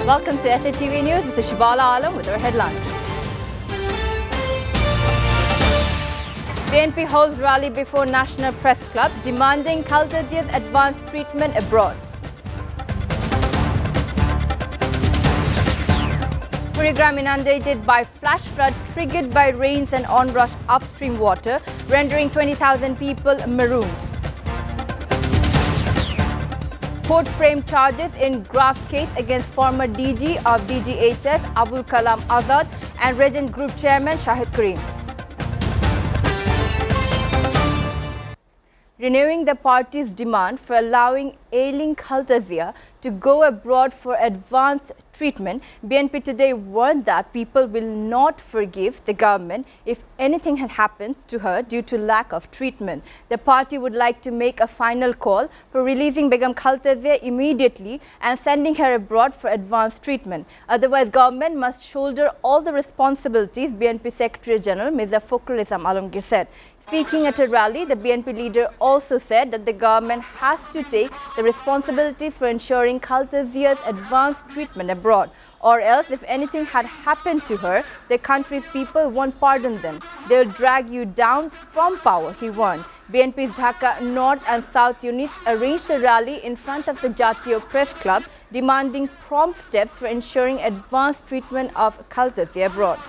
Welcome to SATV News. This is Shibala Alam with our headlines. BNP holds rally before National Press Club demanding Khaldazia's advanced treatment abroad. Kurigram inundated by flash flood triggered by rains and onrush upstream water, rendering 20,000 people marooned. Court framed charges in graft case against former DG of DGHS Abul Kalam Azad and Regent Group Chairman Shahid Karim. Renewing the party's demand for allowing ailing Khaldazia to go abroad for advanced treatment, BNP today warned that people will not forgive the government if anything had happened to her due to lack of treatment. The party would like to make a final call for releasing Begum Khaldazia immediately and sending her abroad for advanced treatment. Otherwise, government must shoulder all the responsibilities, BNP Secretary General Mirza Fakhrul Islam Alamgir said. Speaking at a rally, the BNP leader also said that the government has to take the responsibilities for ensuring Khaldazia's advanced treatment abroad, or else if anything had happened to her, the country's people won't pardon them. They'll drag you down from power, he warned. BNP's Dhaka North and South units arranged the rally in front of the Jatiyo Press Club, demanding prompt steps for ensuring advanced treatment of Khaldazia abroad.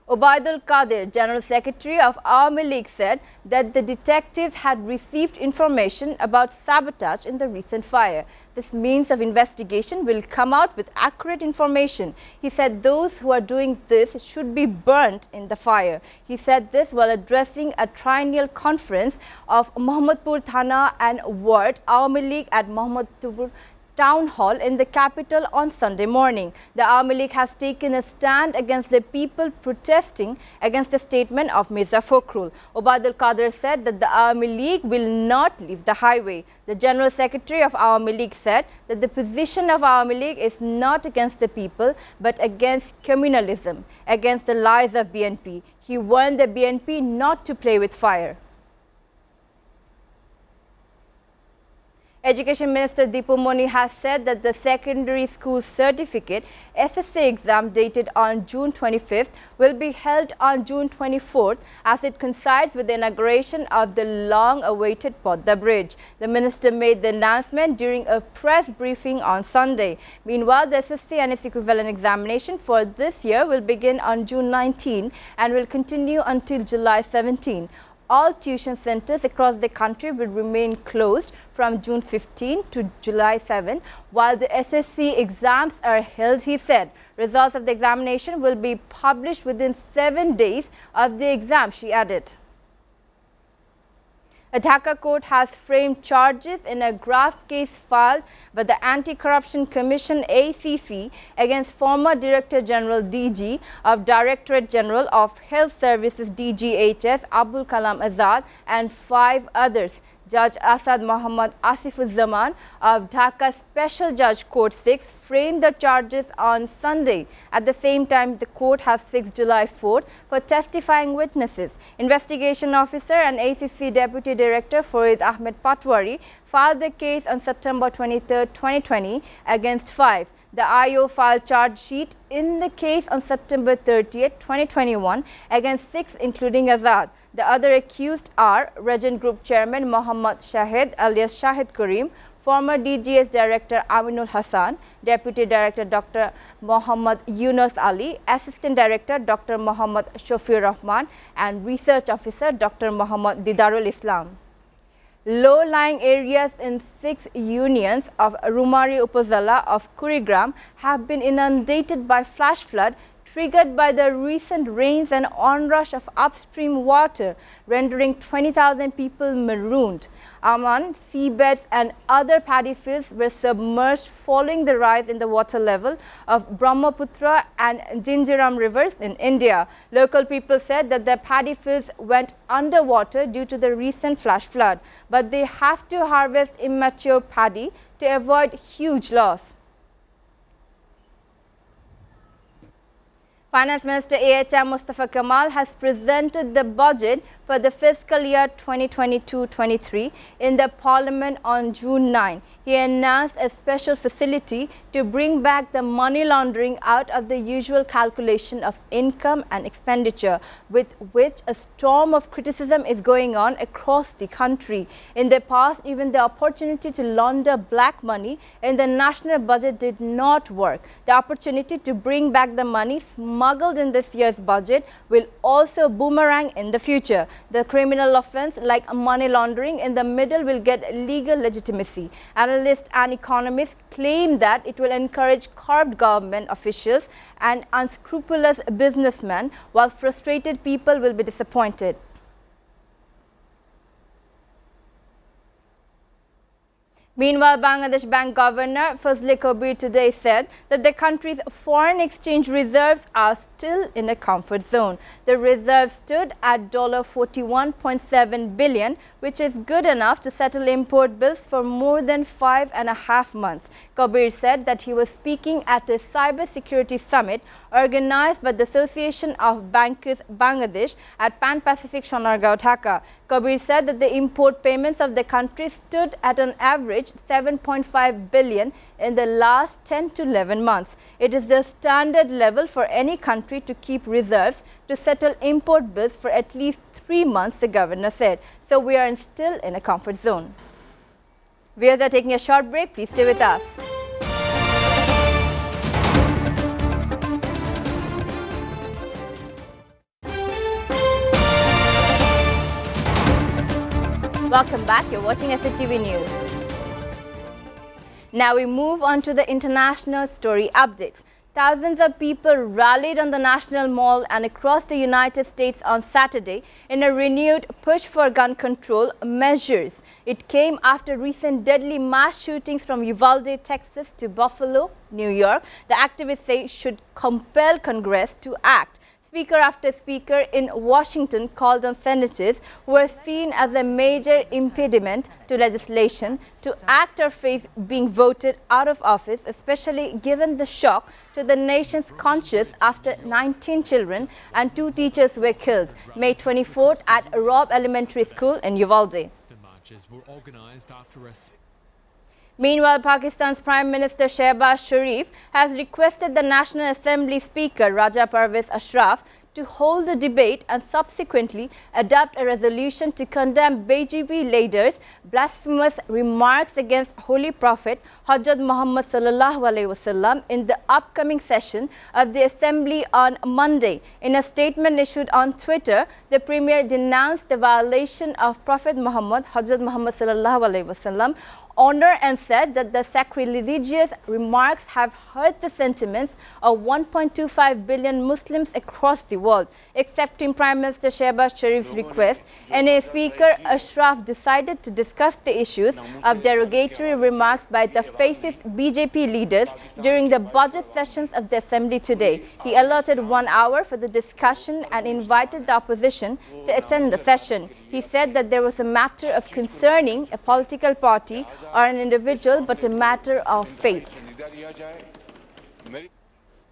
Obaidul Qadir, General Secretary of Awami League, said that the detectives had received information about sabotage in the recent fire. This means of investigation will come out with accurate information. He said those who are doing this should be burnt in the fire. He said this while addressing a triennial conference of Mohammadpur Thana and Ward Awami League at Mohammadpur Town Hall in the capital on Sunday morning. The Awami League has taken a stand against the people protesting against the statement of Mirza Fakhrul. Obaidul Qadir said that the Awami League will not leave the highway. The General Secretary of Awami League said that the position of Awami League is not against the people but against communalism, against the lies of BNP. He warned the BNP not to play with fire. Education Minister Deepu Moni has said that the secondary school certificate SSC exam dated on June 25th will be held on June 24th as it coincides with the inauguration of the long-awaited Podda Bridge. The minister made the announcement during a press briefing on Sunday. Meanwhile, the SSC and its equivalent examination for this year will begin on June 19 and will continue until July 17. All tuition centers across the country will remain closed from June 15 to July 7 while the SSC exams are held, he said. Results of the examination will be published within 7 days of the exam, she added. A Dhaka court has framed charges in a graft case filed by the Anti-Corruption Commission ACC against former Director General DG of Directorate General of Health Services DGHS Abul Kalam Azad and 5 others. Judge Asad Muhammad Asifuzzaman of Dhaka Special Judge Court 6 framed the charges on Sunday. At the same time, the court has fixed July 4th for testifying witnesses. Investigation officer and ACC Deputy Director Farid Ahmed Patwari filed the case on September 23, 2020 against 5. The IO filed charge sheet in the case on September 30, 2021 against 6 including Azad. The other accused are Regent Group Chairman Mohammad Shahid alias Shahid Karim, former DGS Director Aminul Hassan, Deputy Director Dr. Mohammad Yunus Ali, Assistant Director Dr. Mohammad Shafir Rahman and Research Officer Dr. Mohammad Didarul Islam. Low-lying areas in 6 unions of Rumari Upazila of Kurigram have been inundated by flash flood triggered by the recent rains and onrush of upstream water, rendering 20,000 people marooned. Aman, seabeds and other paddy fields were submerged following the rise in the water level of Brahmaputra and Jinjiram rivers in India. Local people said that their paddy fields went underwater due to the recent flash flood, but they have to harvest immature paddy to avoid huge loss. Finance Minister AHM Mustafa Kamal has presented the budget for the fiscal year 2022-23 in the Parliament on June 9. He announced a special facility to bring back the money laundering out of the usual calculation of income and expenditure, with which a storm of criticism is going on across the country. In the past, even the opportunity to launder black money in the national budget did not work. The opportunity to bring back the money smuggled in this year's budget will also boomerang in the future. The criminal offence, like money laundering in the middle, will get legal legitimacy. Analysts and economists claim that it will encourage corrupt government officials and unscrupulous businessmen, while frustrated people will be disappointed. Meanwhile, Bangladesh Bank Governor Fazle Kabir today said that the country's foreign exchange reserves are still in a comfort zone. The reserve stood at $41.7 billion, which is good enough to settle import bills for more than 5.5 months. Kabir said that he was speaking at a cybersecurity summit organized by the Association of Bankers Bangladesh at Pan Pacific Sonargaon, Dhaka. Kabir said that the import payments of the country stood at an average $7.5 billion in the last 10 to 11 months. It is the standard level for any country to keep reserves to settle import bills for at least 3 months, the governor said. So we are still in a comfort zone. Viewers are taking a short break. Please stay with us. Welcome back. You're watching SATV News. Now we move on to the international story updates. Thousands of people rallied on the National Mall and across the United States on Saturday in a renewed push for gun control measures. It came after recent deadly mass shootings from Uvalde, Texas to Buffalo, New York. The activists say should compel Congress to act. Speaker after speaker in Washington called on senators who are seen as a major impediment to legislation to act or face being voted out of office, especially given the shock to the nation's conscience after 19 children and 2 teachers were killed May 24th at Robb Elementary School in Uvalde. The marches were organized after a Meanwhile, Pakistan's Prime Minister Shehbaz Sharif has requested the National Assembly Speaker Raja Parvez Ashraf to hold a debate and subsequently adopt a resolution to condemn BJP leaders' blasphemous remarks against Holy Prophet Hazrat Muhammad sallallahu alaihi wasallam in the upcoming session of the Assembly on Monday. In a statement issued on Twitter, the Premier denounced the violation of Prophet Muhammad Hazrat Muhammad sallallahu alaihi wasallam honor and said that the sacrilegious remarks have hurt the sentiments of 1.25 billion Muslims across the world. Accepting Prime Minister Shehbaz Sharif's request, NA Speaker Ashraf decided to discuss the issues of derogatory remarks by the fascist BJP leaders during the budget sessions of the Assembly today. He allotted 1 hour for the discussion and invited the opposition to attend the session. He said that there was a matter of concerning a political party or an individual, but a matter of faith.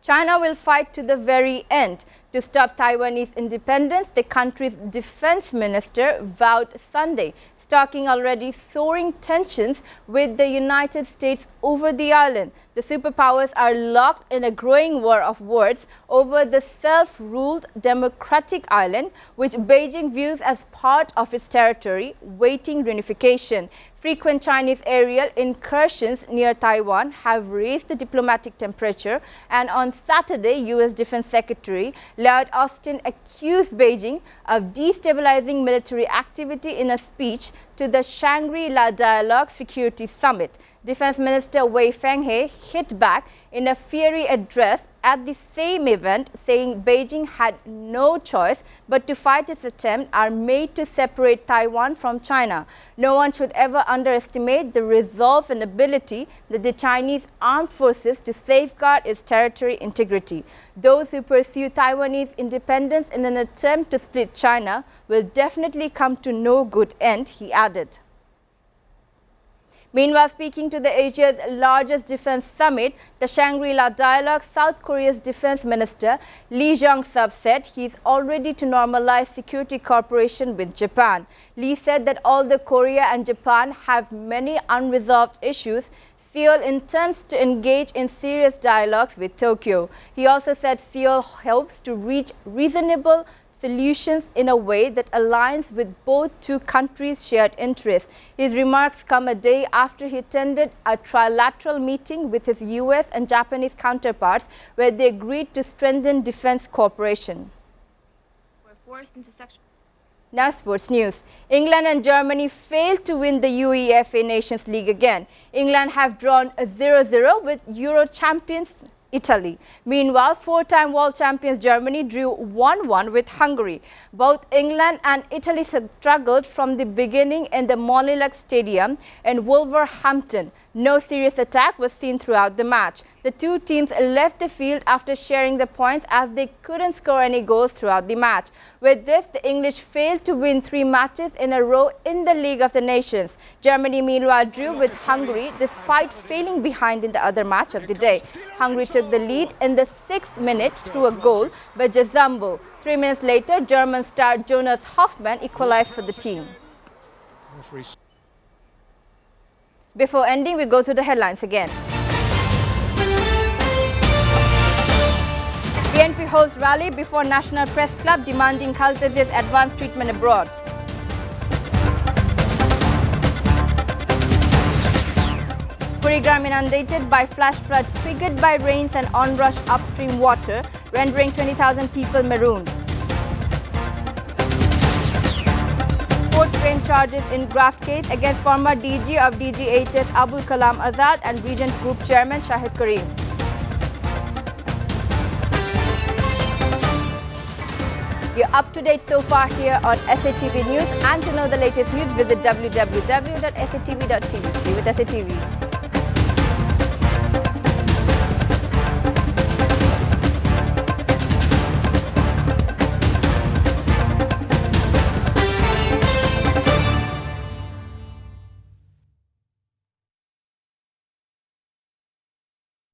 China will fight to the very end to stop Taiwanese independence, the country's defense minister vowed Sunday, stalking already soaring tensions with the United States over the island. The superpowers are locked in a growing war of words over the self-ruled democratic island, which Beijing views as part of its territory, waiting reunification. Frequent Chinese aerial incursions near Taiwan have raised the diplomatic temperature, and on Saturday, U.S. Defense Secretary Lloyd Austin accused Beijing of destabilizing military activity in a speech to the Shangri-La Dialogue Security Summit. Defense Minister Wei Fenghe hit back in a fiery address at the same event, saying Beijing had no choice but to fight its attempt are made to separate Taiwan from China. No one should ever underestimate the resolve and ability that the Chinese armed forces to safeguard its territory integrity. Those who pursue Taiwanese independence in an attempt to split China will definitely come to no good end, he added. Meanwhile, speaking to the Asia's largest defense summit, the Shangri-La Dialogue, South Korea's defense minister Lee Jong-sub said he is all ready to normalize security cooperation with Japan. Lee said that although Korea and Japan have many unresolved issues, Seoul intends to engage in serious dialogues with Tokyo. He also said Seoul hopes to reach reasonable solutions in a way that aligns with both two countries' shared interests. His remarks come a day after he attended a trilateral meeting with his US and Japanese counterparts where they agreed to strengthen defense cooperation. Now sports news. England and Germany failed to win the UEFA Nations League again. England have drawn a 0-0 with Euro champions Italy. Meanwhile, four-time world champions Germany drew 1-1 with Hungary. Both England and Italy struggled from the beginning in the Molyneux Stadium in Wolverhampton. No serious attack was seen throughout the match. The two teams left the field after sharing the points as they couldn't score any goals throughout the match. With this, the English failed to win 3 matches in a row in the League of the Nations. Germany, meanwhile, drew with Hungary despite failing behind in the other match of the day. Hungary took the lead in the 6th minute through a goal by Jazambo. 3 minutes later, German star Jonas Hoffmann equalized for the team. Before ending, we go to the headlines again. BNP holds rally before National Press Club demanding Khaltaz's advanced treatment abroad. Kurigram inundated by flash flood triggered by rains and onrush upstream water, rendering 20,000 people marooned. Court framed charges in graft case against former DG of DGHS Abul Kalam Azad and Regent Group Chairman Shahid Karim. You're up to date so far here on SATV News, and to know the latest news, visit www.satv.tv. Stay with SATV.